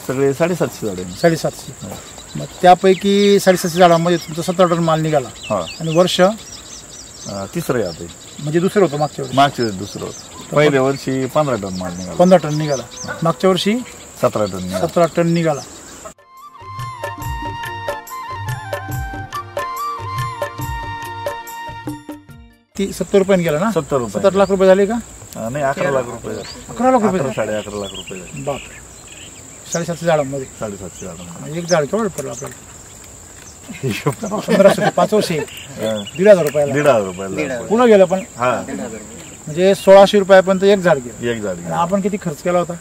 सगळे 750 झाडे. 750. मग त्यापैकी 750 झाडांमध्ये तुमचा 17 टन माल निघाला. आणि वर्ष तिसरं आहे आता. म्हणजे दुसरं होतं मागच्या वर्षी. मागच्या वर्षी दुसरं होतं. पहिल्या वर्षी 15 टन माल निघाला. 15 टन निघाला. मागच्या वर्षी 17 टन. 17 टन निघाला. ती 70 रुपयाने गेला ना. 70 रुपये. 7 लाख रुपये झाले का? नाही 11 लाख रुपये. 11 लाख रुपये. 11.5 लाख रुपये. बापरे. 750 झाडांमध्ये 750 झाडांमध्ये एक झाड केवढं पडलं आपल्याला? 1500 5 वर्षे 1,500 रुपयाला. 1,500 रुपयाला पुन्हा गेलं पण. म्हणजे 1600 रुपयापर्यंत एक झाड गेलं. एक झाड. आपण किती खर्च केला होता?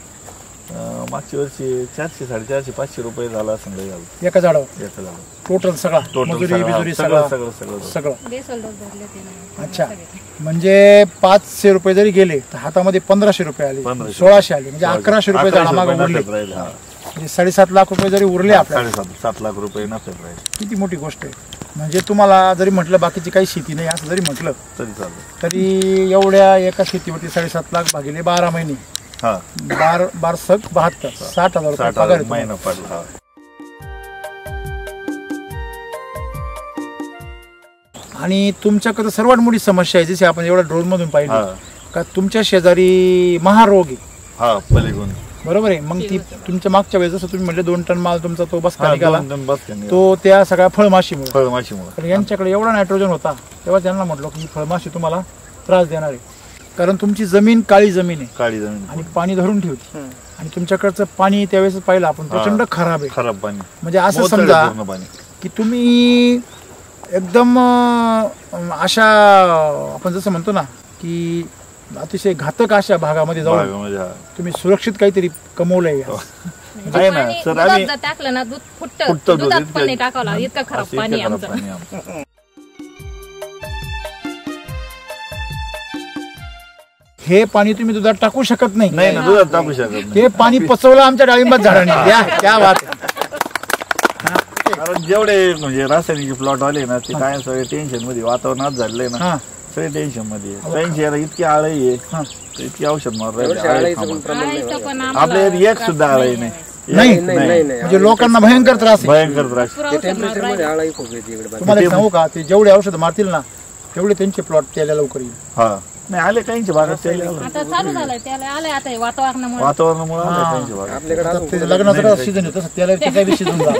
मागच्या वर्षी 400 450 500 रुपये झाला असं एका झाडावर. एका झाडावर टोटल सगळा मजुरी बिजुरी सगळं. अच्छा. म्हणजे 500 रुपये जरी गेले तर हातामध्ये 1500 रुपये आले. 1600 आले. म्हणजे 1100 रुपये झाडामागे उरले. म्हणजे 7.5 लाख रुपये जरी उरले आपल्याला. 7 लाख रुपये नफ्यात राहिले. किती मोठी गोष्ट आहे. म्हणजे तुम्हाला जरी म्हटलं बाकीची काही शेती नाही असं जरी म्हटलं तरी चालेल. तरी एवढ्या एका शेतीवरती 7.5 लाख भागिले 12 महिने. 12 सक 72 60,000 रुपये पगार महिना पडला. आणि तुमच्याकडे सर्वात मोठी समस्या आहे जशी आपण एवढ्या ड्रोन मधून पाहिली का तुमच्या शेजारी महारोग आहे. पलीकडून. बरोबर आहे. मग ती तुमच्या मागच्या वेळेस जसं तुम्ही म्हटले 2 टन माल तुमचा तो बसका निघाला तो त्या सगळ्या फळमाशीमुळे. यांच्याकडे एवढा नायट्रोजन होता तेव्हा त्यांना म्हटलं की फळमाशी तुम्हाला त्रास देणार आहे. कारण तुमची जमीन काळी जमीन आहे. काळी जमीन आणि पाणी धरून ठेवते. आणि तुमच्याकडचं पाणी त्यावेळेस पाहिलं आपण प्रचंड खराब आहे. खराब पाणी. म्हणजे असं समजा की तुम्ही एकदम अशा आपण जसं म्हणतो ना की अतिशय घातक अशा भागामध्ये जाऊन तुम्ही सुरक्षित काहीतरी कमवलंय. आहे ना सर. आम्ही टाकलं ना दूध फुटतं. दुधात पण नाही टाकावं इतकं खराब पाणी आमचं. हे पाणी तुम्ही दुधात टाकू शकत नाही. नाही ना दुधात टाकू शकत नाही. हे पाणी पचवलं आमच्या डाळिंबात झाडांनी. क्या बात. कारण जेवढे म्हणजे रासायनिक प्लॉट आले ना ते काय सगळे टेन्शन मध्ये वातावरणात झाले ना. सगळे टेन्शन मध्ये. त्यांची इतकी आळी आहे इतकी औषध मार आपल्या एक सुद्धा आळी नाही. म्हणजे लोकांना भयंकर त्रास आहे. भयंकर त्रास. तुम्हाला सांगू का ते जेवढे औषध मारतील ना तेवढे त्यांचे प्लॉट त्याला लवकर येईल. नाही आले काहींच्या भागात चालू झालंय त्याला आलंय आता वातावरणामुळे. वातावरणामुळे लग्नाचा सीझन आहे तसं त्याला त्याचा सीझन झाला.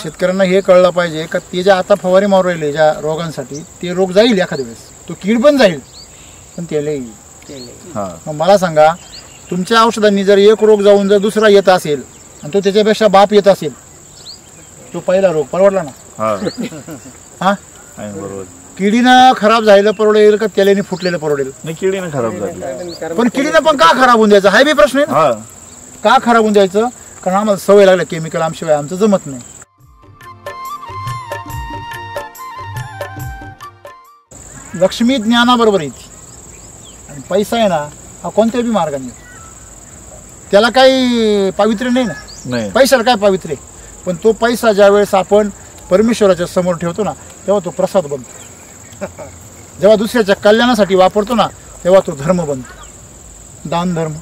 शेतकऱ्यांना हे कळलं पाहिजे का ते ज्या आता फवारे मारू राहिले ज्या रोगांसाठी ते रोग जाईल एखाद्या वेळेस. तो कीड पण जाईल पण त्याला येईल. मग मला सांगा तुमच्या औषधांनी जर एक रोग जाऊन जर दुसरा येत असेल आणि तो त्याच्यापेक्षा बाप येत असेल तो पहिला रोग परवडला ना. हा बरोबर. किडीनं खराब झालेलं परवडेल का त्याला फुटलेलं परवडेल? नाही किडीनं खराब झाली. पण किडीनं पण का खराब होऊन द्यायचं हा बी प्रश्न आहे. का खराब होऊन द्यायचं? कारण आम्हाला सवय लागल्या केमिकल आमशिवाय आमचं जमत नाही. लक्ष्मी ज्ञानाबरोबर येते आणि पैसा आहे ना हा कोणत्याही मार्गाने येतो. त्याला काही पावित्र्य नाही ना. पैशाला काय पावित्र्य. पण तो पैसा ज्या वेळेस आपण परमेश्वराच्या समोर ठेवतो ना तेव्हा तो प्रसाद बनतो. जेव्हा दुसऱ्याच्या कल्याणासाठी वापरतो ना तेव्हा तो धर्म बनतो. दान धर्म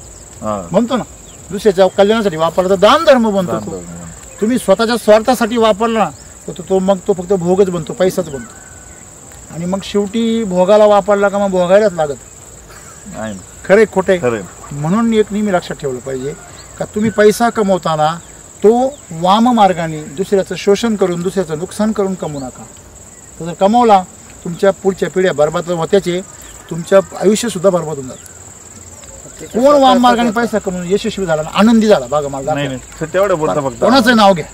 बनतो ना. दुसऱ्याच्या कल्याणासाठी वापरला तर दान धर्म बनतो. तुम्ही स्वतःच्या स्वार्थासाठी वापरला तर तो मग तो फक्त भोगच बनतो पैसाच बनतो. आणि मग शेवटी भोगाला वापरला का मग भोगायलाच लागत. खरे खोटे. म्हणून एक नेहमी लक्षात ठेवलं पाहिजे का तुम्ही पैसा कमवताना तो वाम मार्गाने दुसऱ्याचं शोषण करून दुसऱ्याचं नुकसान करून कमवू नका. तो जर कमवला तुमच्या पुढच्या पिढ्या बरबाद होत्याचे तुमचं आयुष्य सुद्धा बरबाद होऊन जातं. कोण वाम मार्गाने पैसा कमवून यशस्वी झाला आनंदी झाला बघा मला कोणाचं नाव घ्या.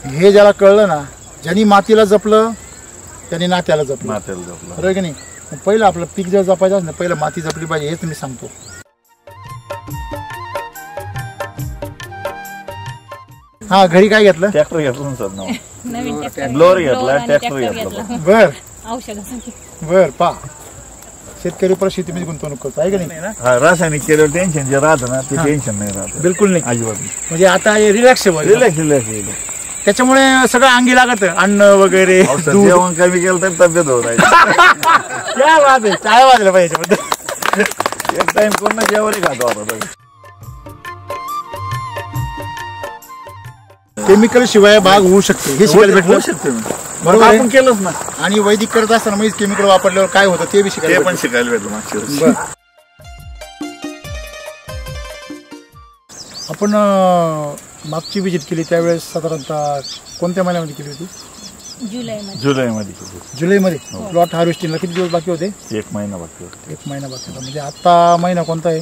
हे ज्याला कळलं ना ज्यांनी मातीला जपलं त्यांनी नात्याला जपलं. बरोबर की नाही. पहिलं आपलं पीक जर जपायचं असेल ना पहिलं माती जपली पाहिजे हेच मी सांगतो. हा घरी काय घेतलं? ट्रॅक्टर घेतलं. ब्लोअर घेतला. ट्रॅक्टर घेतला. बर बर. पा शेतकरी परत शेतीमध्ये गुंतवणूक करतो आहे की नाही. रासायनिक केल्यावर टेन्शन जे राहतं ना ते टेन्शन नाही राहत. बिलकुल नाही अजिबात. म्हणजे आता रिलॅक्स त्याच्यामुळे सगळं अंगी लागत अन्न वगैरे. जेवण कमी केलं तर तब्येत होत राहील. काय वाद आहे. काय वाजलं पाहिजे एक टाइम कोण जेवण खातो आता. केमिकल शिवाय बाग होऊ शकते हे शिकायला भेटलं. शकते बरोबर आहे. आपण केलंच ना. आणि वैदिक करत असताना म्हणजे केमिकल वापरल्यावर काय होतं ते बी शिकायला ते पण शिकायला भेटलं मागच्या वर्षी. बरं. आपण मागची विजिट केली त्यावेळेस साधारणतः कोणत्या महिन्यामध्ये केली होती? जुलैमध्ये केली. जुलैमध्ये. प्लॉट हार्वेस्टिंगला किती दिवस बाकी होते? 1 महिना बाकी होता. 1 महिना बाकी होता. म्हणजे आता महिना कोणता आहे?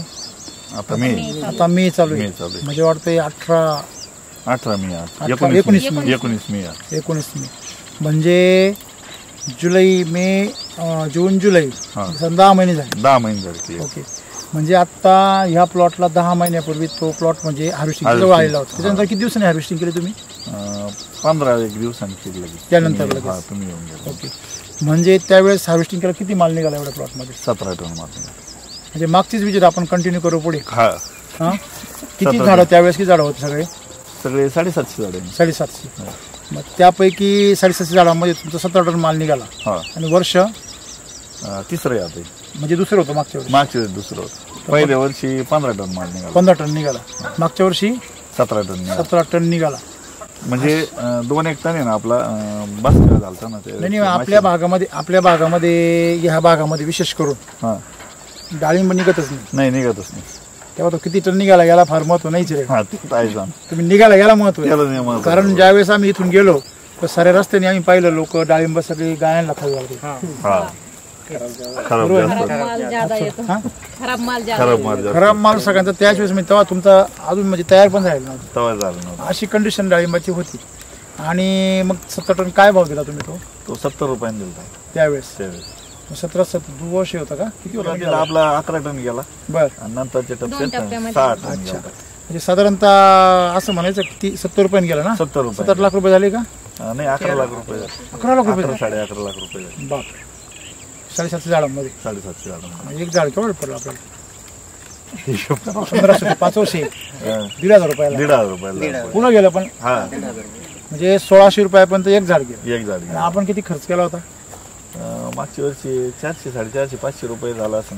आता मे चालू आहे. म्हणजे वाटतं 18 मे 19 मे 19 मे. म्हणजे जुलै मे जून जुलै 10 महिने झाले. 10 महिने झाले. ओके. म्हणजे आता ह्या प्लॉटला 10 महिन्यापूर्वी तो प्लॉट म्हणजे हार्वेस्टिंग जवळ आलेला होता. त्याच्यानंतर किती दिवसांनी हार्वेस्टिंग केली तुम्ही? 15-1 दिवसांनी केली. त्यानंतर तुम्ही येऊन गेला. ओके. म्हणजे त्यावेळेस हार्वेस्टिंग केलं किती माल निघाला एवढ्या प्लॉटमध्ये? 17 टन माल. म्हणजे मागचीच विजिट आपण कंटिन्यू करू पुढे. हा. किती झाडं त्यावेळेस? किती झाडं होते? सगळे 750 झाडे. 750. मग त्यापैकी 750 झाडांमध्ये तुमचा 17 टन माल निघाला. आणि वर्ष तिसरं आहे आता. म्हणजे दुसरं होतं मागच्या वर्षी? मागच्या वर्षी दुसरं होतं. पहिल्या वर्षी 15 टन माल निघाला. 15 टन निघाला. मागच्या वर्षी 17 टन. 17 टन निघाला. म्हणजे 2-1 टन आहे ना आपला बसका झालता ना ते. नाही आपल्या भागामध्ये ह्या भागामध्ये विशेष करून डाळिंब निघतच नाही. निघतच नाही. तेव्हा तो किती टन निघाला याला फार महत्व नाहीच रे. तुम्ही निघाला याला महत्व आहे. कारण ज्यावेळेस आम्ही इथून गेलो तर साऱ्या रस्त्याने आम्ही पाहिलं लोक डाळिंब सगळी गायांना खाऊ लागले. खराब माल सगळ्यांचा त्याच वेळेस मी तेव्हा तुमचा अजून म्हणजे तयार पण झालेला नव्हता. अशी कंडिशन डाळिंबाची होती. आणि मग 17 टन काय भाव दिला तुम्ही? तो 70 रुपयाने दिला त्यावेळेस. 17 वर्ष होता का? किती होता आपला? 11 टन गेला. बर. नंतरच्या टप्प्यात 6 टन. अच्छा. म्हणजे साधारणतः असं म्हणायचं किती? 70 रुपयाने गेला ना? 70 लाख रुपये झाले का? नाही, 11 लाख रुपये. 11 लाख रुपये? 11.5 लाख रुपये. बाप. 750 झाडांमध्ये. 750 झाडांमध्ये. एक झाड केवढं पडलं आपल्याला? 1500. 5 वर्षे 1,500 रुपयाला. 1,500 रुपयाला पुन्हा गेलं पण. म्हणजे 1600 रुपयापर्यंत एक झाड गेलं. एक झाड. आपण किती खर्च केला होता? मागच्या वर्षी 400-450 रुपये झाला असं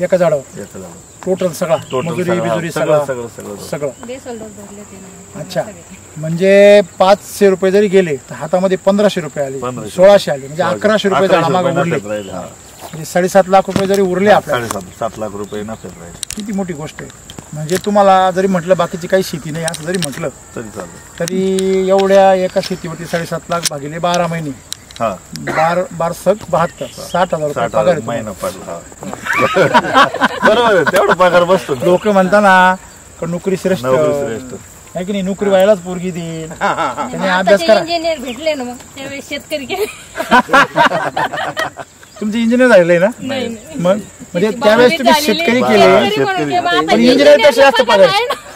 एका झाडावर. टोटल सगळा मजुरी बिजुरी सगळं. अच्छा. म्हणजे 500 रुपये जरी गेले तर हातामध्ये 1500 रुपये आले. 1600 आले. म्हणजे 1100 रुपये झाडामागे उरले. म्हणजे 7.5 लाख रुपये जरी उरले आपल्याला. 7 लाख रुपये नफ्यात राहिले. किती मोठी गोष्ट आहे. म्हणजे तुम्हाला जरी म्हटलं बाकीची काही शेती नाही असं जरी म्हटलं तरी एवढ्या एका शेतीवरती 7.5 लाख भागिले 12 महिने 12 सक 72 60,000 रुपये पगार महिना पडला. बरोबर. तेवढा पगार बसतो. लोक म्हणताना नोकरी श्रेष्ठ आहे की नाही? नोकरी व्हायलाच पोरगी देईल. त्याने अभ्यास करा. इंजिनियर भेटले ना मग त्यावेळेस शेतकरी केले. तुमचे इंजिनियर झालेलं आहे ना? मग म्हणजे त्यावेळेस तुम्ही शेतकरी केले पण इंजिनियर पेक्षा जास्त पगार.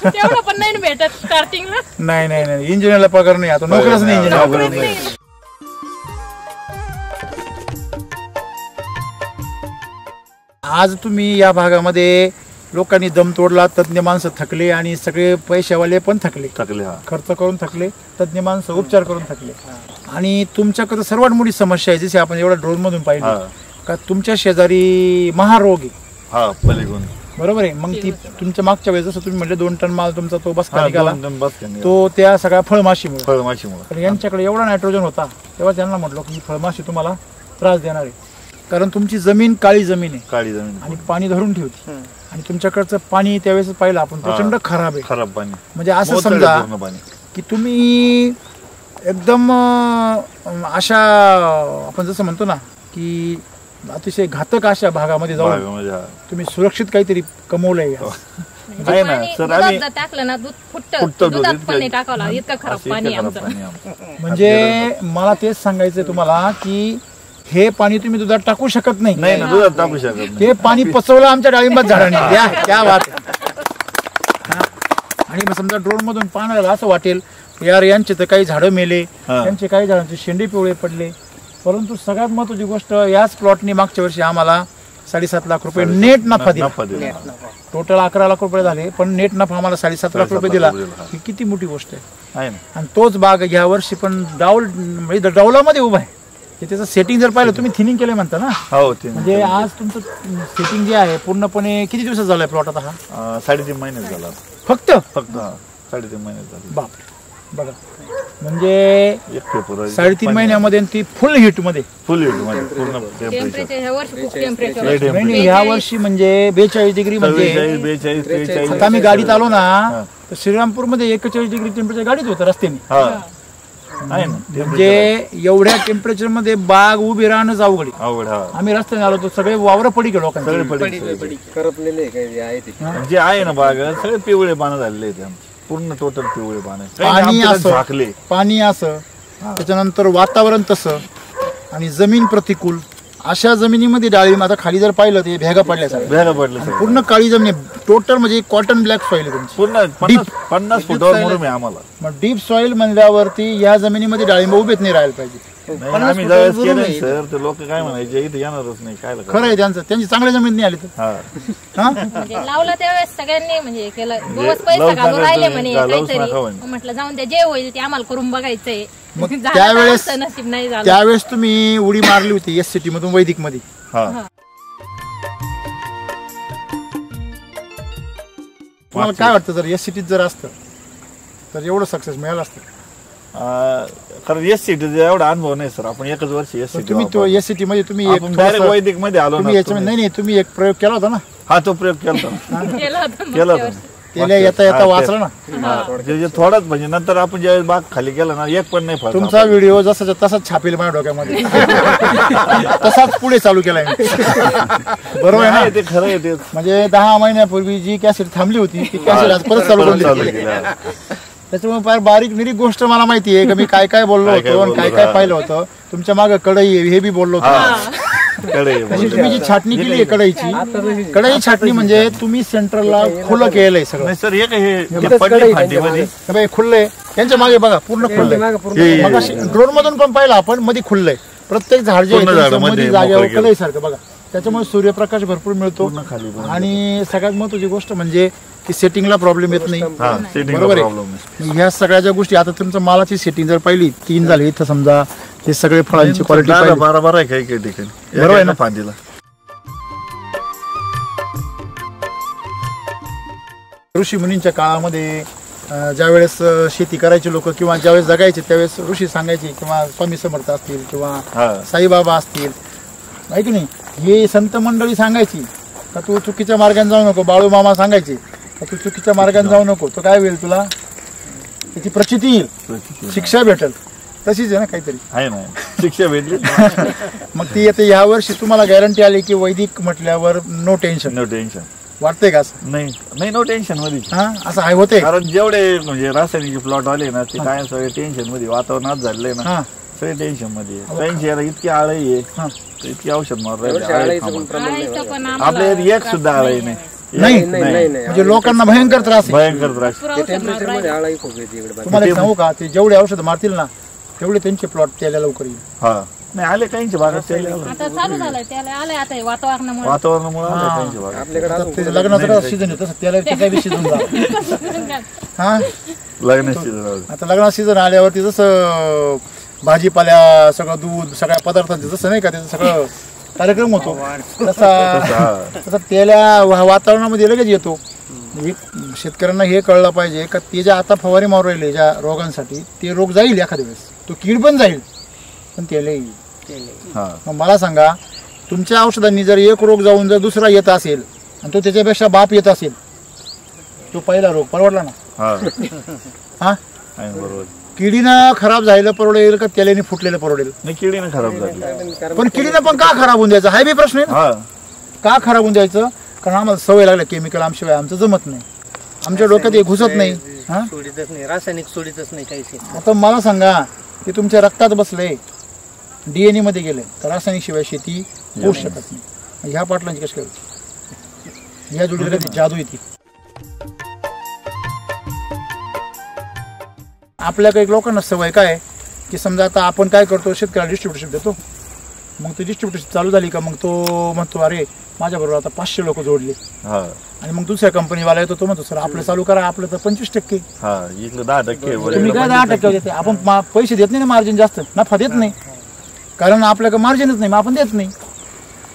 तेवढं पण नाही भेटत स्टार्टिंगला. नाही इंजिनियरला पगार नाही. आता नोकरीच नाही इंजिनियर. आज तुम्ही या भागामध्ये लोकांनी दम तोडला. तज्ञ माणसं थकले आणि सगळे पैशावाले पण थकले. खर्च करून थकले. तज्ञ माणसं उपचार करून थकले. आणि तुमच्याकडे सर्वात मोठी समस्या आहे जशी आपण एवढ्या ड्रोन मधून पाहिलं का तुमच्या शेजारी महारोग आहे. बरोबर आहे. मग ती तुमच्या मागच्या वेळेस जसं तुम्ही म्हटले 2 टन माल तुमचा तो बसका निघाला तो त्या सगळ्या फळमाशीमुळे. यांच्याकडे एवढा नायट्रोजन होता तेव्हा त्यांना म्हटलं की फळमाशी तुम्हाला त्रास देणार आहे. कारण तुमची जमीन काळी जमीन आहे आणि पाणी धरून ठेवते. आणि तुमच्याकडचं पाणी त्यावेळेस पाहिलं आपण प्रचंड खराब आहे. खराब पाणी. म्हणजे असं समजा की तुम्ही एकदम अशा आपण जसं म्हणतो ना की अतिशय घातक अशा भागामध्ये जाऊन तुम्ही सुरक्षित काहीतरी कमवलंय. टाकलं ना दूध फुटतं. दुधात पण नाही टाकावं. इतकं खराब पाणी आमचं. म्हणजे मला तेच सांगायचंय तुम्हाला की हे पाणी तुम्ही दुधात टाकू शकत नाही. दुधात टाकू शकत नाही. ते पाणी पचवलं आमच्या डाळिंबात झाडांनी. क्या बात. आणि समजा ड्रोन मधून पाहण्याला असं वाटेल यार यांचे तर काही झाडं मेले. यांचे काही झाडांचे शेंडे पिवळे पडले. परंतु सगळ्यात महत्वाची गोष्ट याच प्लॉटनी मागच्या वर्षी आम्हाला 7.5 लाख रुपये नेट नफा दिला. टोटल 11 लाख रुपये झाले पण नेट नफा आम्हाला 7.5 लाख रुपये दिला. ही किती मोठी गोष्ट आहे. आणि तोच बाग या वर्षी पण डाऊलामध्ये उभा आहे. त्याचं सेटिंग जर पाहिलं तुम्ही थिनिंग केलं म्हणता ना. म्हणजे आज तुमचं सेटिंग जे आहे पूर्णपणे किती दिवसात झालंय प्लॉट? आता हा 3.5 महिने झाला. फक्त 3.5 महिने झाले. बाप. बघा म्हणजे 3.5 महिन्यामध्ये ती फुल हिट मध्ये पूर्ण टेम्परेचर ह्या वर्षी खूप टेम्परेचर नाही ह्या वर्षी म्हणजे 42 डिग्री म्हणजे 42-43 आता आम्ही गाडीत आलो ना तर श्रीरामपूर मध्ये 41 डिग्री टेम्परेचर गाडीत होतं रस्त्याने आहे ना. म्हणजे एवढ्या टेम्परेचर मध्ये बाग उभी राहणंच अवघड आम्ही रस्त्याने आलो तर सगळे वावर पडी गेलो जे आहे ना बाग सगळे पिवळे पानं झालेले आहेत पूर्ण टोटल पिवळे पाणी असं त्याच्यानंतर वातावरण तसं आणि जमीन प्रतिकूल अशा जमिनीमध्ये डाळिंब आता खाली जर पाहिलं ते भेगा पडल्या पूर्ण काळी जमीन टोटल म्हणजे कॉटन ब्लॅक सॉइल पूर्ण 50 फुटावर मुरुम आहे आम्हाला. मग डीप सॉइल म्हणल्यावरती या जमिनीमध्ये डाळिंब उभेच नाही राहायला पाहिजे. सर ते लोक काय म्हणायचे इथे येणारच नाही काय खरं आहे त्यांची चांगल्या जमीन नाही आली तर लावला त्यावेळेस सगळ्यांनी म्हणजे केलं बोगस पैसा घालून राहिले म्हणे काहीतरी म्हटलं जाऊन द्या जे होईल ते आम्हाला करून बघायचंय. मग त्यावेळेस तुम्ही उडी मारली होती SCT मधून वैदिक मध्ये तुम्हाला काय वाटतं जर SCT जर असतं तर एवढं सक्सेस मिळालं असतं? कारण SCT एवढा अनुभव नाही सर आपण एकच वर्ष SCT तुम्ही तो SCT मध्ये तुम्ही वैदिक मध्ये आलो नाही तुम्ही एक प्रयोग केला होता ना. हा तो प्रयोग केला होता येता वाचला ना थोडाच म्हणजे नंतर आपण ज्यावेळेस बाग खाली केला ना एक पण नाही तुमचा व्हिडिओ जसा तसाच छापेल माझ्या डोक्यामध्ये तसाच पुढे चालू केलाय बरोबर आहे ना. ते खरं आहे ते म्हणजे 10 महिन्यापूर्वी जी कॅसेट थांबली होती ती कॅसेट आज परत चालू केली. त्याच्यामुळे फार बारीक निरीक गोष्ट मला माहिती आहे की मी काय काय बोललो होतो आणि काय काय पाहिलं होतं. तुमच्या मागे कढई हे बी बोललो होतो. तुम्ही जी छाटणी केली आहे कढई छाटणी म्हणजे तुम्ही सेंटरला खुलं केलंय सगळं खुल्लंय त्यांच्या मागे बघा पूर्ण खुल्लंय. मग ड्रोन मधून पण पाहिलं आपण मध्ये खुल्लंय प्रत्येक झाड जे मध्ये जागेवर कलई सारखं बघा. त्याच्यामुळे सूर्यप्रकाश भरपूर मिळतो आणि सगळ्यात महत्वाची गोष्ट म्हणजे की सेटिंगला प्रॉब्लेम येत नाही. बरोबर आहे. ह्या सगळ्या ज्या गोष्टी आता तुमच्या मालाची सेटिंग जर पाहिली 3 झाली इथं समजा हे सगळे फळांची क्वालिटी 12 आहे काही काही ठिकाणी बरोबर आहे ना. फांदीला ऋषी मुनींच्या काळामध्ये ज्यावेळेस शेती करायचे लोक किंवा ज्यावेळेस जगायचे त्यावेळेस ऋषी सांगायचे किंवा स्वामी समर्थ असतील किंवा साईबाबा असतील आहे की नाही हे संत मंडळी सांगायची का तू चुकीच्या मार्गाने जाऊ नको. बाळू मामा सांगायचे का तू चुकीच्या मार्गाने जाऊ नको. तो काय होईल तुला त्याची प्रचिती येईल शिक्षा भेटेल. तशीच आहे ना काहीतरी आहे ना शिक्षा भेटली. मग ती येते ह्या वर्षी तुम्हाला गॅरंटी आली की वैदिक म्हटल्यावर नो टेन्शन वाटतंय का? नाही नो टेन्शन मध्ये असं आहे होते. कारण जेवढे म्हणजे रासायनिक प्लॉट आले ना ते काय सगळे टेन्शन मध्ये वातावरणात झालंय ना सगळे टेन्शन मध्ये. त्यांची इतकी आळी आहे इतकी औषध मार आपल्या एक सुद्धा आळी नाही म्हणजे लोकांना भयंकर त्रास. तुम्हाला सांगू का ते जेवढे औषध मारतील ना तेवढे त्यांचे प्लॉट त्याला लवकर येईल. नाही आले काहींच्या भागात वातावरणामुळे लग्नाचा सीझन आहे तसं त्याला त्याचा सीझन झाला. आता लग्नाचा सीझन आल्यावरती जसं भाजीपाल्या सगळं दूध सगळ्या पदार्थांचं जसं नाही का त्याचं सगळं कार्यक्रम होतो तसा त्याला वातावरणामध्ये लगेच येतो. शेतकऱ्यांना हे कळलं पाहिजे का ते ज्या आता फवारी मारू राहिले ज्या रोगांसाठी ते रोग जाईल एखाद्या वेळेस तो कीड पण जाईल पण त्याला येईल. मग मला सांगा तुमच्या औषधांनी जर एक रोग जाऊन जर दुसरा येत असेल आणि तो त्याच्यापेक्षा बाप येत असेल तो पहिला रोग परवडला ना. हा बरोबर. किडीनं खराब झालेलं परवडेल का त्याला फुटलेलं परवडेल? नाही किडीनं खराब झाली पण किडीनं पण का खराब होऊन द्यायचं हा बी प्रश्न आहे. का खराब होऊन द्यायचं? कारण आम्हाला सवय लागल्या केमिकल आमशिवाय आमचं जमत नाही. आमच्या डोक्यात हे घुसत नाही. रासायनिक सोडीतच नाही काही. आता मला सांगा की तुमच्या रक्तात बसले DNA मध्ये गेले तर रासायनिक शिवाय शेती होऊ शकत नाही. ह्या पाटलांची कशी काय ह्या जोडीला कधी जादू येते. आपल्या काही लोकांना सवय काय की समजा आता आपण काय करतो शेतकऱ्याला डिस्ट्रीब्युशन देतो मग ती डिस्ट्रीब्युशन चालू झाली का मग तो म्हणतो अरे माझ्या बरोबर आता 500 लोक जोडले आणि मग दुसऱ्या कंपनीवाला येतो तो म्हणतो सर आपलं चालू करा आपलं तर 25% 10% तुम्ही काय 10% देते. आपण पैसे देत नाही ना मार्जिन जास्त नफा देत नाही कारण आपल्याकडे मार्जिनच नाही मग आपण देत नाही.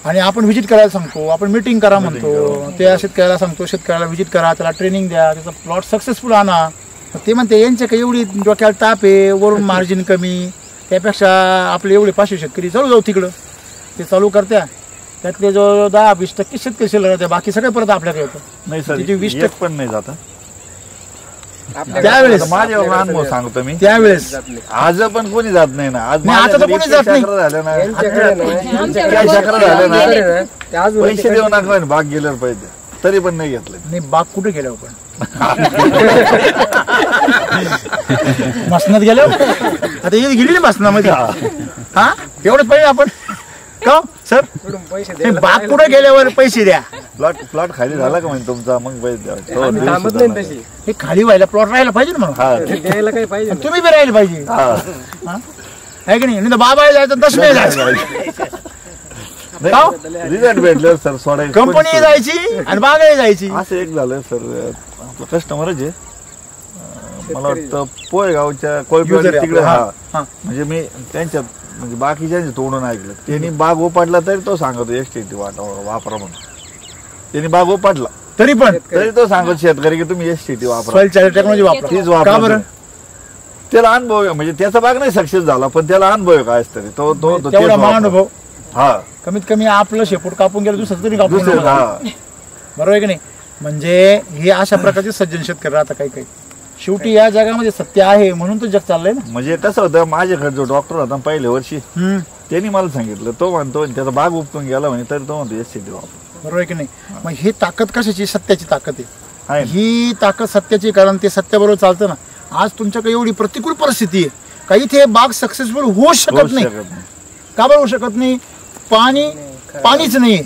आणि आपण व्हिजिट करायला सांगतो आपण मीटिंग करा म्हणतो त्या शेतकऱ्याला सांगतो शेतकऱ्याला व्हिजिट करा त्याला ट्रेनिंग द्या त्याचा प्लॉट सक्सेसफुल आणा ते म्हणते यांच्या काही एवढी डोक्याला ताप आहे, वरून मार्जिन कमी, त्यापेक्षा आपले एवढे 500 शेतकरी चालू जाऊ तिकडं. ते चालू करत्या, त्यातले जो 10-20% शेतकरी शिल्लक राहते, बाकी सगळे परत आपल्याकडे येतं. नाही सर, 20% पण नाही जात त्यावेळेस. माझ्या अनुभव सांगतो मी, त्यावेळेस आज पण कोणी जात नाही ना. आज आता तर कोणी जात नाही. झालं ना, चक्र झालं ना, पैसे देऊ नका, बाग गेल्यावर पाहिजे, तरी पण नाही घेतलं. नाही, बाग कुठे गेल्यावर पण मसनात गेल्यावर आता हे गेली मसनामध्ये. हा एवढं पहिले आपण का सर बाग कुठे गेल्यावर पैसे द्या. प्लॉट खाली झाला का म्हणजे तुमचा, मग पैसे द्या. हे खाली व्हायला प्लॉट राहायला पाहिजे ना म्हणून, तुम्ही बी राहिले पाहिजे आहे की नाही. बाबा जायचं, दशमे जायचं, रिझल्ट भेटले सर, सोडायचं, कंपनी जायची आणि बागाही जायची. असं एक झालं सर, आपलं कस्टमरच आहे, मला वाटतं पोयगावच्या कोळपेवाडी तिकडे. म्हणजे मी त्यांच्या म्हणजे बाकीच्या तोडून ऐकलं, त्यांनी बाग ओपाडला तरी तो सांगतो एसटीटी वापरा म्हणून. त्यांनी बाग ओपाडला तरी तो सांगतो शेतकरी की तुम्ही एसटीटी वापरा, टेक्नॉलॉजी वापरा, तीच वापरा. त्याला अनुभव आहे, म्हणजे त्याचा बाग नाही सक्सेस झाला, पण त्याला अनुभव आहे काय तरी, तो तेवढा अनुभव. हा, कमीत कमी आपलं शेपूट कापून गेलं, दुसरं तरी कापून गेलं. बरोबर आहे की नाही. म्हणजे हे अशा प्रकारचे सज्जन शेतकरी राहतात काही काही. शेवटी या जगामध्ये सत्य आहे म्हणून तो जग चाललंय ना. म्हणजे कसं होतं, माझ्याकडे जो डॉक्टर होता पहिल्या वर्षी, त्यांनी मला सांगितलं, तो म्हणतो त्याचा बाग उपटून गेला म्हणे, तरी तो म्हणतो एसटीटी वापर. बरोबर आहे की नाही. मग ही ताकद कशाची, सत्याची ताकद आहे. ही ताकद सत्याची, कारण ते सत्याबरोबर चालतं ना. आज तुमच्याकडे एवढी प्रतिकूल परिस्थिती आहे का इथे बाग सक्सेसफुल होऊ शकत नाही. का बरं होऊ शकत नाही? पाणीच नाही.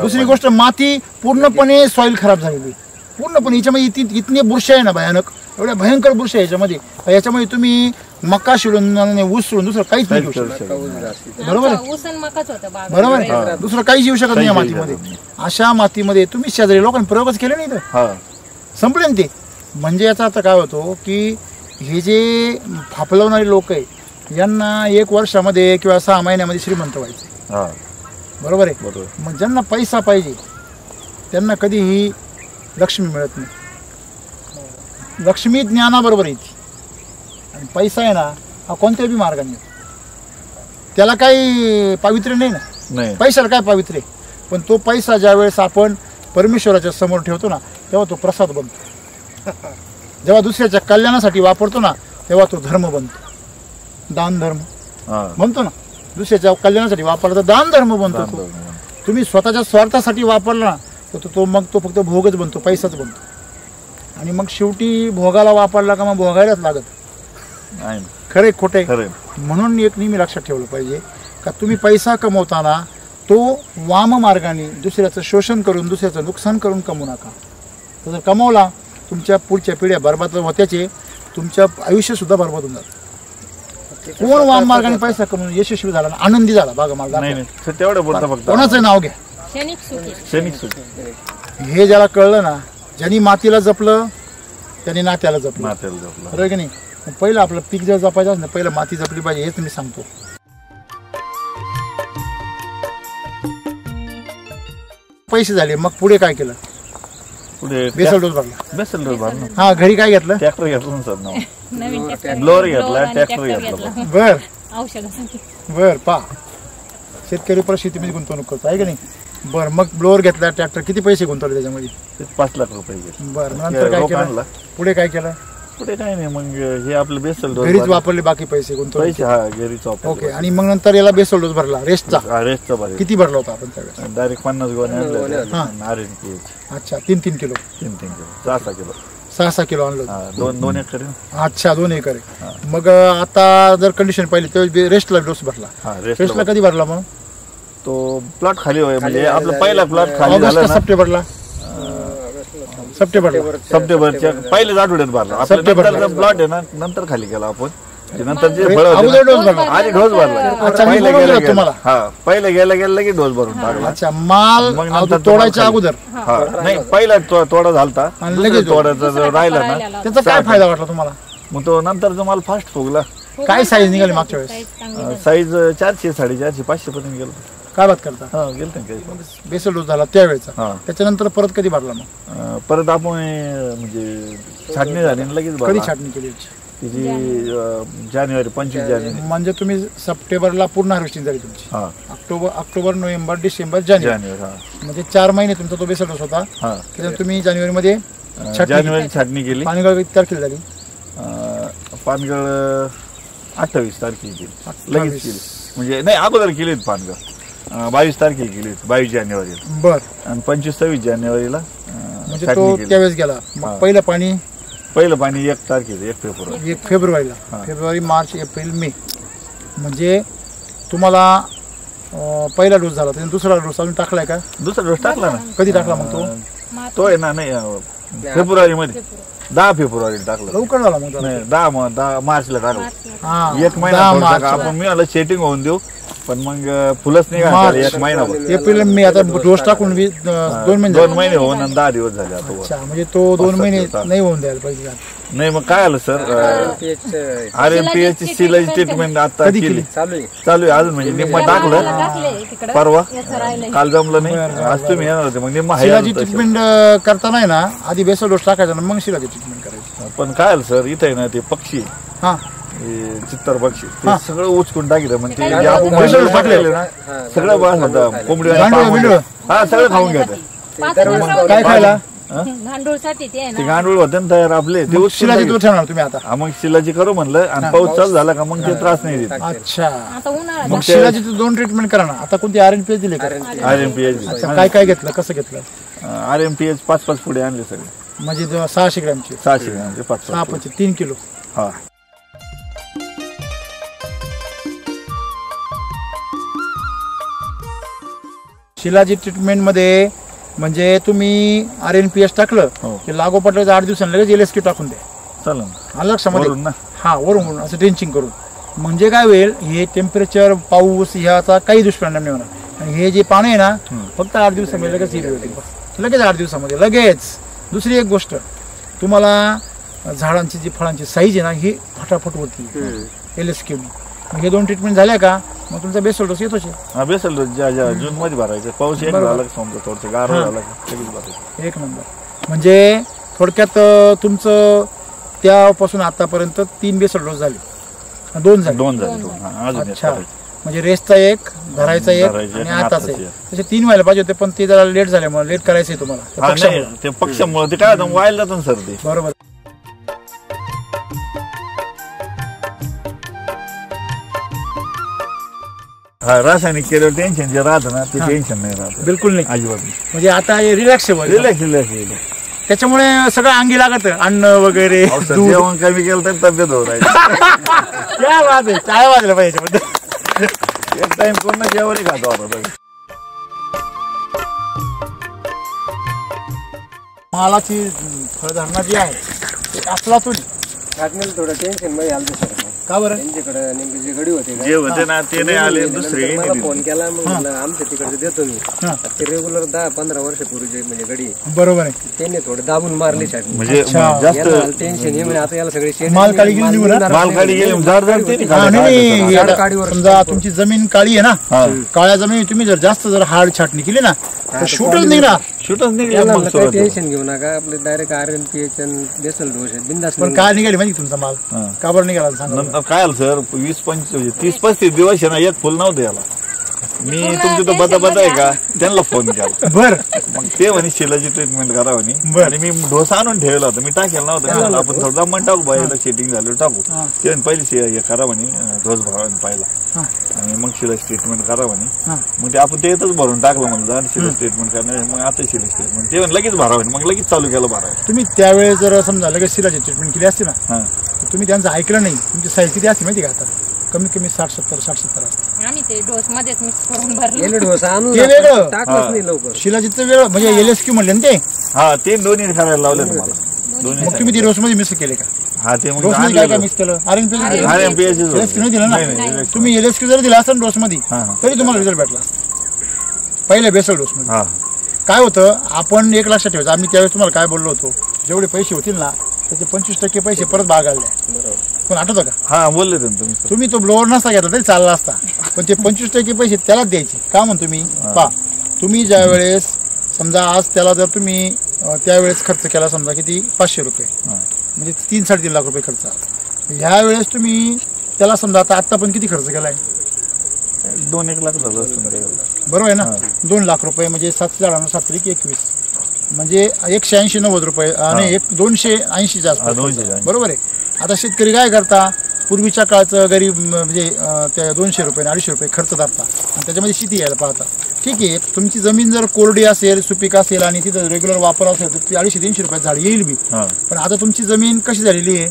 दुसरी गोष्ट, माती पूर्णपणे सॉइल खराब झालेली पूर्णपणे. याच्यामध्ये इतने बुरशी आहे ना भयानक, एवढ्या भयंकर बुरशी आहे याच्यामध्ये. याच्यामध्ये तुम्ही मका शिळून, ऊस शिळून दुसरं काहीच नाही घेऊ शकत. बरोबर आहे, बरोबर आहे. दुसरं काहीच येऊ शकत नाही या मातीमध्ये. अशा मातीमध्ये तुम्ही शेजारी लोकांनी प्रयोगच केले नाही तर संपले ना ते. म्हणजे याचा अर्थ काय होतो की हे जे फापलवणारे लोक आहे, यांना 1 वर्षामध्ये किंवा 6 महिन्यामध्ये श्रीमंत व्हायचे. बरोबर आहे. मग ज्यांना पैसा पाहिजे त्यांना कधीही लक्ष्मी मिळत नाही. लक्ष्मी ज्ञानाबरोबर येते, आणि पैसा आहे ना हा कोणत्याही मार्गाने येतो. त्याला काही पावित्र्य नाही ना, पैशाला काय पावित्र्य. पण तो पैसा ज्या वेळेस आपण परमेश्वराच्या समोर ठेवतो ना, तेव्हा तो प्रसाद बनतो. जेव्हा दुसऱ्याच्या कल्याणासाठी वापरतो ना, तेव्हा तो धर्म बनतो, दान धर्म बनतो ना. दुसऱ्याच्या कल्याणासाठी वापरला तर दान धर्म बनतो. तुम्ही स्वतःच्या स्वार्थासाठी वापरला ना, तर तो मग तो फक्त भोगच बनतो, पैसाच बनतो. आणि मग शेवटी भोगाला वापरला का मग भोगायलाच लागत. खरे खोटे. म्हणून एक नेहमी लक्षात ठेवलं पाहिजे का तुम्ही पैसा कमवताना तो वाम मार्गाने, दुसऱ्याचं शोषण करून, दुसऱ्याचं नुकसान करून कमवू नका. तो जर कमवला, तुमच्या पुढच्या पिढ्या बरबाद होत्याचे, तुमचं आयुष्य सुद्धा बरबाद होऊन जातं. कोण वाम मार्गाने पैसा कमवून यशस्वी झाला, आनंदी झाला, बागा मार्ग कोणाचं नाव घ्या, क्षणिक सुखी. हे ज्याला कळलं ना, ज्यांनी मातीला जपलं त्यांनी नात्याला जपलं. बरोबर की नाही. पहिलं आपलं पीक जर जपायचं ना, पहिलं माती जपली पाहिजे, हेच मी सांगतो. पैसे झाले, मग पुढे काय केलं? पुढे बेसल डोस भरला. हा, घरी काय घेतलं? ट्रॅक्टर घेतलं सर, ब्लोअर घेतला, ट्रॅक्टर घेतला. बर बर. पहा, शेतकरी परत शेतीमध्ये गुंतवणूक करतो आहे की नाही. बर, मग ब्लोअर घेतला, ट्रॅक्टर, किती पैसे गुंतवले त्याच्यामध्ये? 5 लाख रुपये. बर, नंतर काय केलं? पुढे काय केलं? पुढे काय नाही, मग हे आपलं बेसल डोस घरीच वापरले, बाकी पैसे गुंतवले. घरीच वापरले. ओके. आणि मग नंतर याला बेसल डोस भरला, रेस्टचा भरला. किती भरला होता आपण त्यावेळेस? डायरेक्ट 50 गोण्या आणल्या. अच्छा, 3-3 किलो. 6-6 किलो. 6-6 किलो आणलं. 2 एकर. अच्छा, 2 एकर. मग आता जर कंडिशन पाहिली तर रेस्टला डोस भरला. रेस्टला कधी भरला? मग तो प्लॉट खाली होय, म्हणजे आपला पहिला प्लॉट खाली झाला ना, सप्टेंबरच्या पहिल्याच आठवड्यात भरला. सप्टेंबरचा प्लॉट आहे ना, नंतर खाली केला आपण. नंतर जे फळ आधी डोस भरला. पहिला गेला की डोस भरून टाकला. अच्छा, माल मग नंतर तोडायच्या अगोदर? नाही, पहिला तोडा झालता, लगेच तोडायचा राहिला ना. त्याचा काय फायदा वाटला तुम्हाला? मग तो नंतर जो माल फास्ट फुगला. काय साईज निघाली मागच्या वेळेस? साईज 400, 450, 500 पर्यंत गेलो. काय बात करता? हा गेलते ना काही. बेसल डोस झाला त्यावेळेचा, हा त्याच्यानंतर परत कधी भरला मग? परत आपण म्हणजे छाटणी झाली आणि लगेच कधी भरला. छाटणी केली याची? तिची जानेवारी 25 जानेवारी. म्हणजे तुम्ही सप्टेंबरला पूर्ण हार्वेस्टिंग झाली तुमची. हा ऑक्टोबर नोव्हेंबर डिसेंबर जानेवारी, जानेवारी. हा म्हणजे 4 महिने तुमचा तो बेसल डोस होता. हा त्याच्यात तुम्ही जानेवारीमध्ये जानेवारी छाटणी केली. पाणीगळ किती तारखेला झाली? पानगळ 28 तारखेला केली लगेच केली. म्हणजे नाही अगोदर केली पानगळ 22 तारखेला केली 22 जानेवारीला. बर. आणि 25-26 जानेवारीला म्हणजे छाटणी तो केली. त्यावेळेस गेला. मग हा. पहिलं पाणी पहिलं पाणी 1 तारखेला 1 फेब्रुवारी. 1 फेब्रुवारीला. हा. फेब्रुवारी, मार्च, एप्रिल, मे. म्हणजे तुम्हाला पहिला डोस झाला, त्याने दुसरा डोस अजून टाकलाय का? दुसरा डोस टाकला ना. कधी टाकला मग तो? तो आहे ना नाही फेब्रुवारी मध्ये 10 फेब्रुवारीला टाकला. लवकर झाला मग. नाही 10 मार्चला टाकला. हा 1 महिना 10 थोडासा मार्चला. आपण मी आलं सेटिंग होऊन देऊ पण मग फुलच नाही मार्च. 1 महिनाभर. एप्रिल मे आता डोस टाकून 2 महिने 2 महिने होऊन आणि 10 दिवस झाले आता वर. अच्छा, म्हणजे तो 2 महिने दिवसात. नाही होऊन द्यायला पाहिजे. नाही मग काय आलं सर RMPH ची सिलाची ट्रीटमेंट आता कधी केली केली? चालू आहे अजून म्हणजे निम्म टाकलं टाकले तिकडं. परवा. याचं राहिलंय. काल जमलं नाही आज तुम्ही येणार होते मग निम्म आहे शिलाची अजून तसं. ट्रीटमेंट करताना आहे ना, आधी बेसल डोस टाकायचा ना, मग शिलाची ट्रीटमेंट करायची. पण काय आलं सर इथे आहे ना ते पक्षी हा चित्तर पक्षी हा. ते सगळं उचकून टाकिलं म्हणजे ते जे काय आपण झालं? म्हैसूर टाकलेले ना सगळं बास होतं कोंबडी गांडूळ, बिंडूळ. हा सगळं खाऊन घेतात. 5 वर्षामध्ये काय खायला? गांडूळसाठी ते आहे ते ना. गांडूळ होते ना तयार आपले ते मग उचकून शिलाची टाकले. तो ठेवणार तुम्ही आता? हा, मग शिलाची करू म्हणलं आणि पाऊस चालू झाला का मग ते त्रास नाही देत. अच्छा, आता उन्हाळा मग शिलाची 2 ट्रीटमेंट करा ना. आता कोणती RNPH दिली का? RMPH अच्छा, काय काय घेतलं, कसं घेतलं? RMPH 5-5 पुढे आणले सगळे म्हणजे 600 ग्रॅमची 600 ग्रॅमचे 5 6 5 3 किलो. हा शिलाजी ट्रीटमेंट मध्ये म्हणजे तुम्ही RNPH टाकलं हो. की लागोपाठ 8 दिवसांनी लगेच LSQ टाकून द्या. चालेल आलं लक्षामध्ये? वरून ना. हा वरून असं ड्रेंचिंग करून. म्हणजे काय होईल, हे टेम्परेचर पाऊस ह्याचा काही दुष्परिणाम नाही होणार. आणि हे जे पाणी आहे ना फक्त 8 दिवसामध्ये लगेच हिरवे होतील. लगेच 8 दिवसामध्ये लगेच. दुसरी एक गोष्ट, तुम्हाला झाडांची जी फळांची साईज आहे ना ही फटाफट होती LSQ. हे 2 ट्रीटमेंट झाल्या का मग तुमचा बेसल डोस येतोच आहे. हा बेसल जून मध्ये भरायचं. पाऊस एक झाला समजा थोडंसं गार झाला का लगेच भरायचं. 1 नंबर. म्हणजे थोडक्यात तुमचं त्यापासून आतापर्यंत 3 बेसल डोस झाले. 2 झाले. 2 झाले 2. हा अजून एक अच्छा, करायचं. म्हणजे रेस्टचा 1, धरायचा 1 धरायचा आणि एक, आताच 1. आताच एक. तसे 3 व्हायला पाहिजे होते पण ते जरा लेट झाल्यामुळे लेट करायचंय तुम्हाला त्या हा पक्षामुळे. नाही ते पक्षामुळे ते काय होतं वाईल जातं ना सर ते. बरोबर. हा रासायनिक केल्यावर टेन्शन जे राहतं ना ते टेन्शन नाही राहत बिलकुल नाही. अजिबात नाही. म्हणजे आता रिलॅक्सेबल. रिलॅक्स त्याच्यामुळे सगळं अंगी लागत, अन्न वगैरे दूध. जेवण कमी केलं तर तब्येत होत राहील. काय बात आहे, काय वाजलं पाहिजे याच्याबद्दल. एक टाइम पूर्ण जेवणही खातो आता. मालाची फळधारणा जी आहे ते असला तो छाटणीला थोडं टेन्शन मध्ये आलं सर. का बरं? त्यांच्याकडे नेमके जे गडी होते का, जे होते ना ते नाही आले दुसरे नंतर नाही मला दिले. फोन केला मग म्हणलं आमच्या तिकडे देतो मी. हा. ते रेग्युलर 10-15 वर्षापूर्वीचे म्हणजे गडी आहे. बरोबर आहे. त्यांनी थोडं दाबून मारली छाटणी. म्हणजे अच्छा. जास्त टेन्शन हे म्हणजे आता याला सगळे शेंडे- माल काळी गेली निघून, हा? माल काढी गेली जाड जाड ते हा, नाही, नाही, झाड आता काडीवर समजा तुमची जमीन काळी आहे ना, हा काळ्या जमीन तुम्ही जर जास्त जर हार्ड छाटणी केली ना तर शूटच निघणार. शूटच निघले याला मग म्हणलं काही सुरुवातीला. टेन्शन घेऊ नका. आपले डायरेक्ट RNPH आणि बेसल डोस आहे बिंदास. पण काय निघाली माहिती तुमचा माल हा. का बरं निघाला सांगा. नंतर काय आलं सर 30-35 दिवस आहे ना एक फुल नव्हतं याला. मी तुमचे तो बता आहे का त्यांना फोन केला. बर. मग ते म्हणे शिलाची ट्रीटमेंट करा म्हणे. बरं. आणि मी डोसा आणून ठेवला होता. मी टाकेल नव्हतं. आपण थोडं दमण टाकू बाईला सेटिंग झालं टाकू. हा. ते म्हणे पहिली हे करा म्हणे डोस भरा पाहिला हा. आणि मग शिलाची ट्रीटमेंट करा म्हणे. हा. मग ते आपण ते येतच भरून टाकलं म्हणलं आणि शिलाची ट्रीटमेंट करणार. मग आता शिलाची ट्रीटमेंट ते म्हणे लगेच भरा म्हणे. मग लगेच चालू केलं भरा. तुम्ही त्यावेळेस जर समजा लगेच शिलाची ट्रीटमेंट केली असती ना हा तर तुम्ही त्यांचं ऐकलं नाही. तुमची साईज किती असते माहिती का आता? कमीत कमी 60-70 असते. आम्ही ते डोस मध्येच मिक्स करून भरले. गेले डोस आणून ते वेगळं. टाकलंच नाही लवकर. शिलाजीचं वेळ म्हणजे LSQ म्हणले ना ते. हा ते दोन्ही करायला लावले तुम्हाला. दोन्ही मग तुम्ही ते डोस मध्ये मिक्स केले का? हा ते मग डोस मध्ये काय काय मिक्स केलं? RNPH RMPH च होतं. LSQ नाही दिलं नाही, ना. नाही, तुम्ही LSQ जर दिला असता डोस मध्ये हा, हा. तरी तुम्हाला रिझल्ट भेटला पहिल्या बेसल डोस मध्ये. हा काय होतं आपण एक लक्षात ठेवायचं, आम्ही त्यावेळेस तुम्हाला काय बोललो होतो, जेवढे पैसे होतील ना त्याचे 25% पैसे परत बागायला द्या. पण आठवतं का? हा बोलले तुम्ही. तुम्ही तो ब्लोअर नसता घेतला तरी चालला असता, पण ते 25% पैसे त्यालाच द्यायचे. का म्हणतो मी? पा तुम्ही ज्या वेळेस समजा आज त्याला जर तुम्ही त्यावेळेस खर्च केला समजा किती 500 रुपये, म्हणजे 3-3.5 लाख रुपये खर्च. ह्या वेळेस तुम्ही त्याला समजा आता पण किती खर्च केलाय? 2-1 लाख झालं बरोबर आहे ना. 2 लाख रुपये म्हणजे 7,721 म्हणजे 180-90 रुपये आणि 280 आसपास. बरोबर आहे. आता शेतकरी काय करता, पूर्वीच्या काळचं गरीब म्हणजे त्या 200 रुपये 250 रुपये खर्च करता आणि त्याच्यामध्ये शेती यायला पाहता. ठीक आहे, तुमची जमीन जर कोरडी असेल, सुपीक असेल आणि तिथं रेग्युलर वापर असेल तर ती 250-300 रुपये झाड येईल बी. पण आता तुमची जमीन कशी झालेली आहे,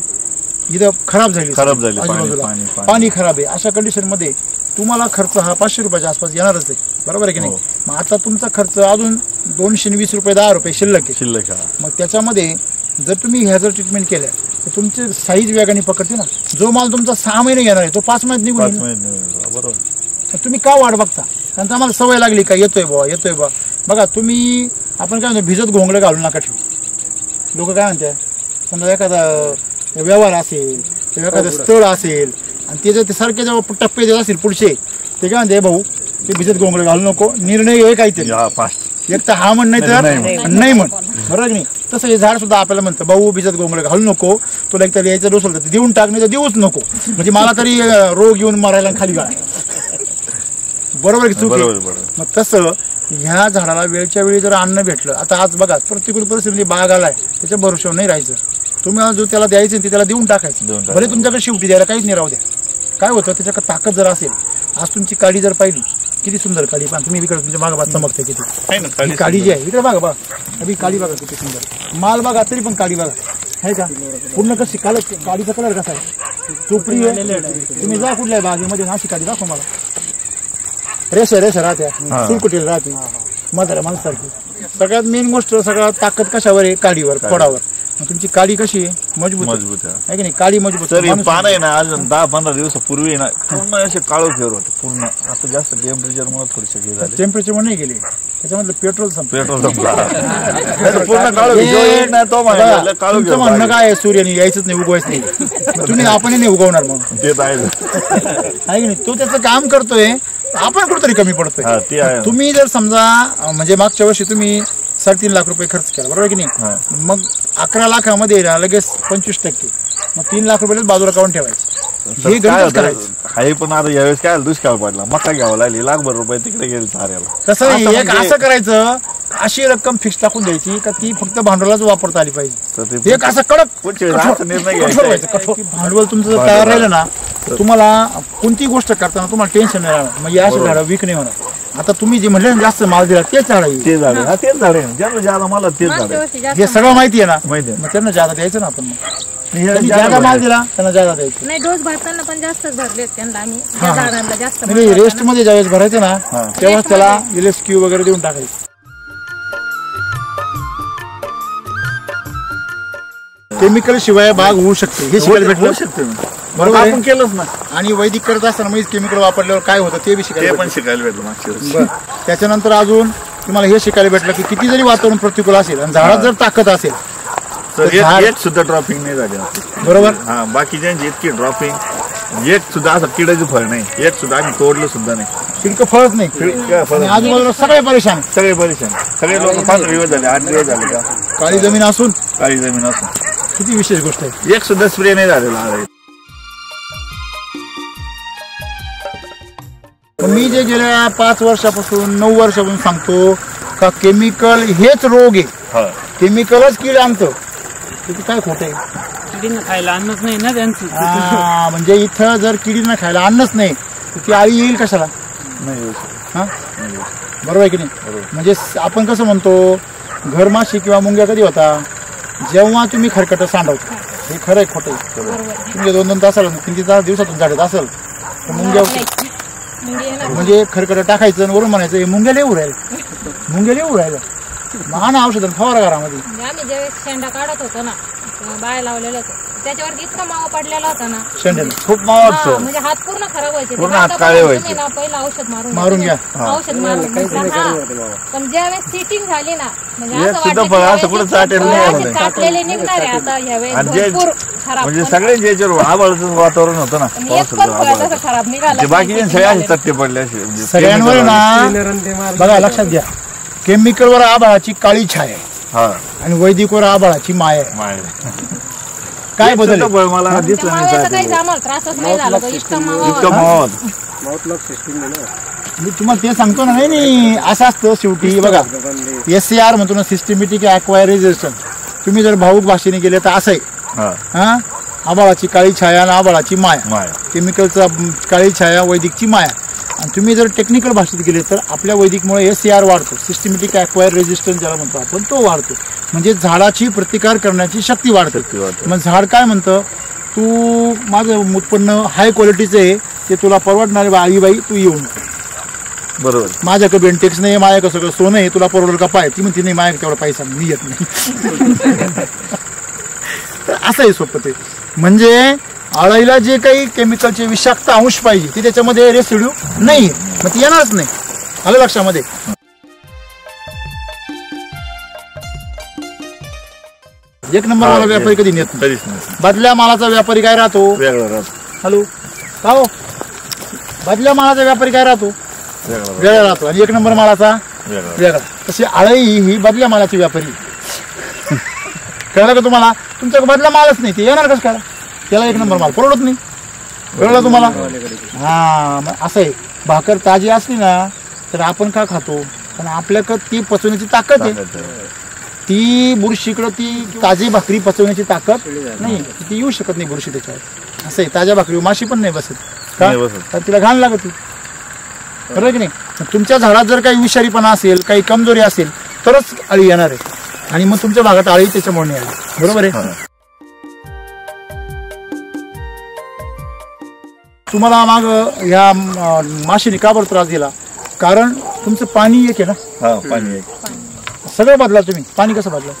इथं खराब झाली, आजूबाजूला पाणी खराब आहे. अशा कंडिशन मध्ये तुम्हाला खर्च हा 500 रुपयाच्या आसपास येणारच आहे. बरोबर आहे की नाही? मग आता तुमचा खर्च अजून 220 रुपये 10 रुपये शिल्लक आहे. मग त्याच्यामध्ये जर तुम्ही ह्या जर ट्रीटमेंट केल्या तर तुमचे साईज वेगाने पकडते ना. जो माल तुमचा 6 महिने घेणार आहे तो 5 महिन्यात निघून येईल. बरोबर. तुम्ही का वाट बघता? कारण आम्हाला सवय लागली का येतोय बा. बघा तुम्ही, आपण काय म्हणतो, भिजत घोंगडे घालून नका ठेवू. लोक काय म्हणतात, समजा एखादा व्यवहार असेल किंवा एखादं स्थळ असेल आणि ते जर ते सारखे जेव्हा टप्पे देत असतील पुढचे, ते काय म्हणते, भाऊ ते भिजत घोंगडे घालू नको, निर्णय घे काहीतरी, एक तर हा म्हण नाही तर नाही म्हण. बरोबर की नाही? तसं हे झाड सुद्धा आपल्याला म्हणतं, भाऊ भिजत घोंगडे घालू नको, तुला एक तर यायचं डोसलं तर देऊन टाक, नाही तर देऊच नको, म्हणजे मला तरी रोग येऊन मरायला खाली गाळा. बरोबर की चूक? मग तसं ह्या झाडाला वेळच्या वेळी जर अन्न भेटलं, आता आज बघा प्रतिकूल परिस्थिती बाग आलाय, त्याच्या भरोशावर नाही राहायचं. तुम्ही जो त्याला द्यायचं ते त्याला देऊन टाकायचं. भले तुमच्याकडे शेवटी द्यायला काहीच नाही राहू द्या. काय होतं, त्याच्याकडे ताकद जर असेल, आज तुमची काडी जर पाहिली, किती सुंदर काडी, पण तुम्ही इकडे तुमच्या मागं चमकते किती काडी जी आहे, इकडे बघा अभि काडी बघा किती सुंदर. माल बघा तरी पण काडी बघा, आहे का? पूर्ण कशी काडीचा कलर कसा आहे, चोपडी आहे. तुम्ही जा कुठल्या बागेमध्ये, अशी काडी दाखवा मला. रेषा राहत्या, सुरकुटीला राहते, म्हाताऱ्या माणसासारखी. सगळ्यात मेन गोष्ट, सगळ्यात ताकद कशावर आहे? काडीवर, खोडावर. तुमची काडी कशी आहे? मजबूत आहे की नाही? काडी मजबूत. पान आहे ना, अजून 10-15 दिवसापूर्वी ना पूर्ण असे काळो फेर होते पूर्ण. आता जास्त टेम्परेचर मुळे थोडीशी झाली. टेम्परेचर मुळे नाही गेली, त्याच्यामधलं पेट्रोल संपला. पूर्ण काळो. तुमचं म्हणणं काय आहे, सूर्याने यायचंच नाही, उगवायच नाही. तुम्ही आपण नाही उगवणार म्हणून, ते आहे की नाही? तो त्याचं काम करतोय, आपण कुठेतरी कमी पडतोय. तुम्ही जर समजा म्हणजे मागच्या वर्षी तुम्ही 3.5 लाख रुपये खर्च केला, बरोबर की नाही? मग 11 लाखामध्ये लगेच 25%, मग 3 लाख रुपये बाजूला काढून ठेवायचं. हे गणित करायचं. पण आता यावेळेस काय दुष्काळ पडला, मका घ्यावं लागली, लाखभर रुपये तिकडे गेले साऱ्याला. तसं नाही, एक असं करायचं, अशी रक्कम फिक्स टाकून द्यायची का ती फक्त भांडवलाच वापरता आली पाहिजे. एक असं कडक निर्णय घ्यायचा. भांडवल तुमचं जर तयार राहिलं ना, तुम्हाला कोणती गोष्ट करताना तुम्हाला टेन्शन नाही राहणार. मग अशी झाडं वीक नाही होणार. आता तुम्ही जे म्हणले जास्त माल दिला तेच झाड आहे, तेच झाड आहे, ज्यादा मला तेच झाड आहे. हे सगळं माहिती आहे ना, माहिती आहे. मग त्यांना ज्यादा द्यायचं ना आपण. ज्यादा माल दिला त्यांना ज्यादा द्यायचं. नाही, डोस भरताना पण जास्तच भरले त्यांना आम्ही, जास्त. म्हणजे रेस्ट मध्ये ज्यावेळेस भरायचं ना, तेव्हाच त्याला LSQ वगैरे देऊन टाकायचं. केमिकल शिवाय बाग होऊ शकते, हे शिकायला भेटलं शकते. बरोबर, आपण केलंच ना. आणि वैदिक करत असताना म्हणजे केमिकल वापरल्यावर काय होतं ते बी शिकायला भेटलं मागच्या वर्षी. त्याच्यानंतर अजून तुम्हाला हे शिकायला भेटलं की किती जरी वातावरण प्रतिकूल असेल आणि झाडात जर ताकद असेल तर एक सुद्धा ड्रॉपिंग नाही झाली. बरोबर. हा, बाकीच्यांची इतकी ड्रॉपिंग, एक सुद्धा असं किडाचं फळ नाही, एक सुद्धा आम्ही तोडलं सुद्धा नाही. तितकं फळच नाही. आजूबाजूला सगळे परेशान, सगळे लोक 15 दिवस झाले, 8 दिवस झाले. काळी जमीन असून किती विशेष गोष्ट आहे. एक सुद्धा स्प्रे नाही झालेला. मी जे गेल्या 5 वर्षापासून 9 वर्षापासून सांगतो का केमिकल हेच रोग आहे, केमिकलच कीड आणतं. किती काय खोट आहे. किडींना खायला अन्नच नाही ना त्यांचं. म्हणजे इथं जर किडींना खायला अन्नच नाही तर ती आळी येईल कशाला? हा, बरोबर आहे की नाही? म्हणजे आपण कसं म्हणतो, घरमाशी किंवा मुंग्या कधी होता, जेव्हा तुम्ही खरकट सांडवता. हे खरं आहे खोटं आहे? तुम्ही 2-2 तासाला 3-3 दिवसातून झाडत असेल तर मुंग्या, म्हणजे खरकट टाकायचं आणि वरून म्हणायचं हे मुंग्याला येऊ राहिलं. महान औषध फवारा घरामध्ये. आम्ही ज्यावेळेस शेंडा काढत होतो ना, बाय लावलेलं होतं त्याच्यावरती इतका मावा पडलेला होता ना शेंड्याला खूप मावत हा, म्हणजे हात पूर्ण खराब व्हायचे पूर्ण ते हात आता काळे पण व्हायचे. तुम्ही ना पहिलं औषध मारून घ्या. औषध मारून पण ज्यावेळेस सिटिंग झाली ना म्हणजे एक असं सुद्धा वाटलं फळ की असं कुठं यावेळेस चाटेल नाही फळाचे आम्हाला. चाटलेले निघणार आहे आता ह्यावेळेस आणि जे भरपूर खराब म्हणजे पण. सगळ्यांच्या याच्यावर आबाळचं वातावरण होतं ना पण एक पण फळ तसं खराब निघालं ते बाकीचे नाही. सगळे असे चट्टे पडले असे म्हणजे सगळ्यांवर chemical वाले. ना बघा लक्षात घ्या केमिकलवर आबाळाची काळी छाया आहे हा आणि वैदिकवर आबाळाची माया आहे. माय काय बदल आहे? फळ मला त्या दिसलं नाही माव्याचा चाटेल. काहीच आम्हाला त्रासच नाही झाला तो इतका मावा इतकं होता. मावत माउथ लॉक सिस्टीम आहे ना मी तुम्हाला ते सांगतो ना नाही असं असतं शेवटी बघा SCR म्हणतो ना सिस्टमॅटिक ॲक्वायर रेजिस्टन्स तुम्ही जर भाऊक भाषेने गेले तर असं आहे हा हा आबाळाची काळी छाया आणि आबाळाची माया माय केमिकलचा काळी छाया वैदिकची माया आणि तुम्ही जर टेक्निकल भाषेत गेले तर आपल्या वैदिकमुळे SCR वाढतो सिस्टमॅटिक ॲक्वायर रेजिस्टन्स ज्याला म्हणतो आपण तो वाढतो म्हणजे झाडाची प्रतिकार करण्याची शक्ती वाढते शक्ती वाढते. मग झाड काय म्हणतं तू माझं उत्पन्न हाय क्वालिटीचं आहे ते तुला परवडणार आहे आईबाई तू येऊन बरोबर माझ्याकडे बेंटेक्स नाही माझ्याकडे सगळं सोनं आहे तुला परवडेल का पाय ती म्हणते नाही माझ्याकडे तेवढा पैसा नाही, मी येत नाही तर असं आहे सोपं ते म्हणजे आळीला जे काही केमिकलचे विषाक्त अंश पाहिजे ते त्याच्यामध्ये रेसिड्यू नाही मग ती येणारच नाही आलं लक्षामध्ये एक नंबर वाला व्यापारी कधी नेत नाही कधीच नाही बदल्या मालाचा व्यापारी काय राहतो वेगळा राहतो हॅलो का हो बदल्या मालाचा व्यापारी काय राहतो वेगळा वेगळा राहतो आणि एक नंबर मालाचा वेगळा वेगळा तशी आळई ही बदल्या मालाची व्यापारी कळलं का तुम्हाला तुमच्याकडे बदला मालच नाही ते येणार कसं काय त्याला एक नंबर माल परवडत नाही कळलं तुम्हाला हा मग असं आहे भाकर ताजी असली ना तर आपण का खातो कारण आपल्याकडे ती पचवण्याची ताकद आहे ती बुरशीकडं ती ताजी भाकरी पचवण्याची ताकद नाही ती येऊ शकत नाही बुरशी त्याच्यावर असं आहे ताज्या भाकरी माशी पण नाही बसत का नाही बसत. तर तिला घाण लागत बरोबर की नाही तुमच्या झाडात जर काही विषारीपणा असेल काही कमजोरी असेल तरच अळी येणार आहे आणि मग तुमच्या भागात अळी त्याच्यामुळे नाही आली बरोबर आहे तुम्हाला माग ह्या माशीने का बरं त्रास दिला कारण तुमचं पाणी एक आहे ना हा पाणी आहे. सगळं बदला तुम्ही पाणी कसं बदला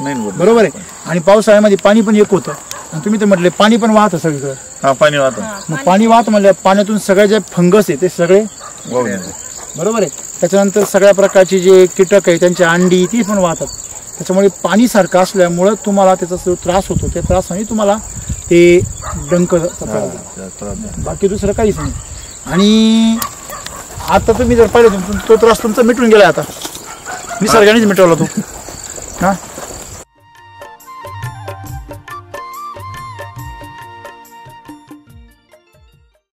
नाही बरोबर बरोबर आहे आणि पावसाळ्यामध्ये पाणी पण एक होतं आणि तुम्ही ते म्हटले पाणी पण वाहतं सगळीकडे हा पाणी वाहतं मग पाणी वाहत म्हणलं पाण्यातून सगळे जे फंगस आहे ते सगळे वाहून येतं. बरोबर आहे त्याच्यानंतर सगळ्या प्रकारचे जे कीटक आहे त्यांची अंडी ती पण वाहतात त्याच्यामुळे पाणी सारखं असल्यामुळं तुम्हाला त्याचा जो त्रास होतो त्या त्रासाने तुम्हाला ते डंक बाकी दुसरं काहीच नाही आणि आता तुम्ही जर पाहिलं तो त्रास तुमचा मिटून गेला आता निसर्गानेच मिटवला तो हा